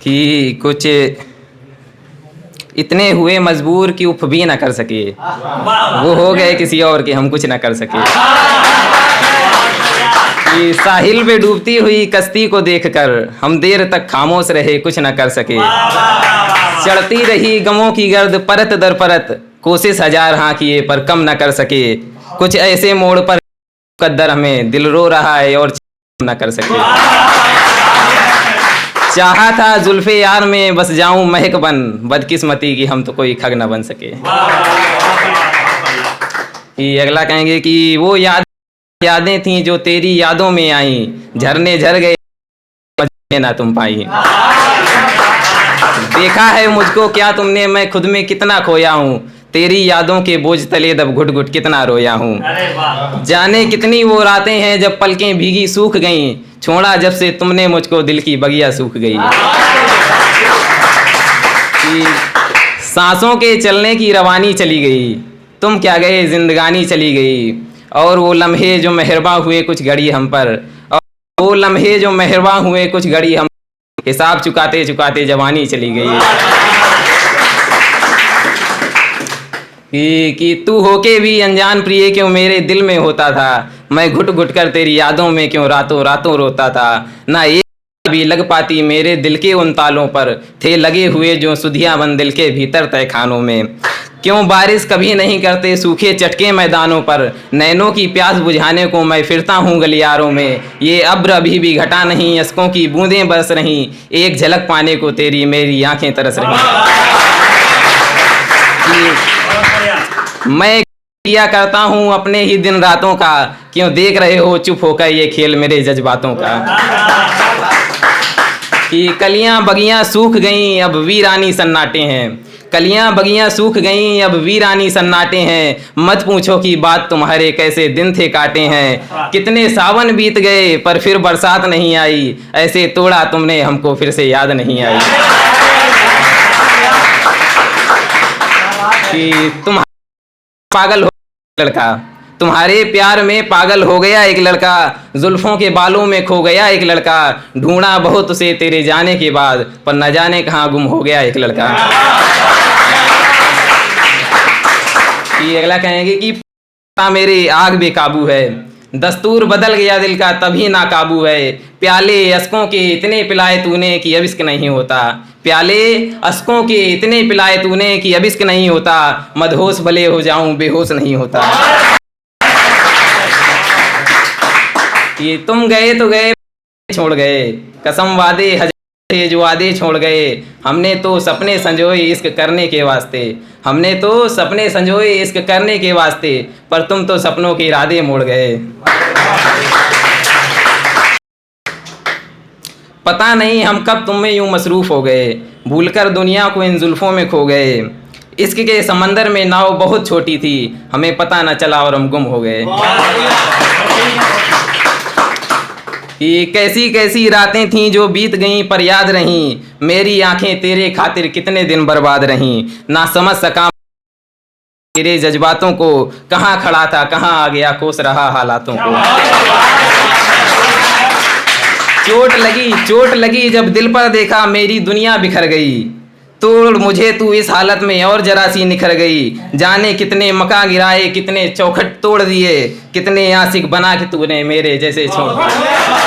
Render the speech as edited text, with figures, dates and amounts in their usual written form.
कि कुछ इतने हुए मजबूर कि उफ भी ना कर सके, वो हो गए किसी और के, हम कुछ ना कर सके। कि साहिल पे डूबती हुई कश्ती को देखकर हम देर तक खामोश रहे, कुछ ना कर सके। चढ़ती रही गमों की गर्द परत दर परत, कोशिश हजार हाँ किए पर कम ना कर सके। कुछ ऐसे मोड़ पर कद्दर हमें दिल रो रहा है और ना कर सके। चाहा था जुल्फे यार में बस जाऊं महक बन, बदकिस्मती की हम तो कोई खग ना बन सके। कि अगला कहेंगे कि वो यादें थीं जो तेरी यादों में आई, झरने झर गए ना तुम पाई। देखा है मुझको क्या तुमने, मैं खुद में कितना खोया हूँ, तेरी यादों के बोझ तले दब घुट घुट कितना रोया हूँ। जाने कितनी वो रातें हैं जब पलकें भीगी सूख गईं, छोड़ा जब से तुमने मुझको दिल की बगिया सूख गई। सांसों के चलने की रवानी चली गई, तुम क्या गए जिंदगानी चली गई। और वो लम्हे जो मेहरबा हुए कुछ घड़ी हम पर, और वो लम्हे जो मेहरबा हुए कुछ घड़ी हम, हिसाब चुकाते चुकाते जवानी चली गई। कि तू होके भी अनजान प्रिय क्यों मेरे दिल में होता था, मैं घुट घुट कर तेरी यादों में क्यों रातों रातों रोता था। ना एक भी लग पाती मेरे दिल के उन तालों पर, थे लगे हुए जो सुधियां बन दिल के भीतर तय खानों में। क्यों बारिश कभी नहीं करते सूखे चटके मैदानों पर, नैनों की प्यास बुझाने को मैं फिरता हूँ गलियारों में। ये अब्र अभी भी घटा नहीं, अश्कों की बूंदें बरस रहीं, एक झलक पाने को तेरी मेरी आंखें तरस रहीं। मैं किया करता हूँ अपने ही दिन रातों का, क्यों देख रहे हो चुप होकर ये खेल मेरे जज्बातों का। कि कलियां बगियां सूख गईं अब वीरानी सन्नाटे हैं, कलियां बगियां सूख गईं अब वीरानी सन्नाटे हैं। मत पूछो कि बात तुम्हारे कैसे दिन थे काटे हैं, कितने सावन बीत गए पर फिर बरसात नहीं आई, ऐसे तोड़ा तुमने हमको फिर से याद नहीं आई। कि तुम पागल हो लड़का, तुम्हारे प्यार में पागल हो गया एक लड़का, जुल्फों के बालों में खो गया एक लड़का। ढूंढा बहुत उसे तेरे जाने के बाद, पर न जाने कहाँ गुम हो गया एक लड़का। कि अगला कहेंगे कि मेरे आग बेकाबू है, दस्तूर बदल गया दिल का तभी नाकाबू है। प्याले अश्कों के इतने पिलाए तूने कि अब इश्क नहीं होता, प्याले अश्कों के इतने पिलाए तूने कि अब इश्क नहीं होता। मदहोश भले हो जाऊं बेहोश नहीं होता। ये तुम गए तो गए छोड़ गए, कसम वादे हजार जो वादे छोड़ गए। हमने तो सपने संजोए इश्क करने के वास्ते, हमने तो सपने संजोए इश्क करने के वास्ते, पर तुम तो सपनों के इरादे मोड़ गए। पता नहीं हम कब तुम में यूं मसरूफ हो गए, भूलकर दुनिया को इन जुल्फों में खो गए। इश्क के समंदर में नाव बहुत छोटी थी, हमें पता न चला और हम गुम हो गए। कि कैसी कैसी रातें थीं जो बीत गईं पर याद रहीं, मेरी आंखें तेरे खातिर कितने दिन बर्बाद रहीं। ना समझ सका तेरे जज्बातों को, कहाँ खड़ा था कहाँ आ गया कोस रहा हालातों को। चोट लगी जब दिल पर देखा मेरी दुनिया बिखर गई, तोड़ मुझे तू इस हालत में और जरा सी निखर गई। जाने कितने मका गिराए कितने चौखट तोड़ दिए, कितने आशिक बना के तूने मेरे जैसे छोड़ दिए।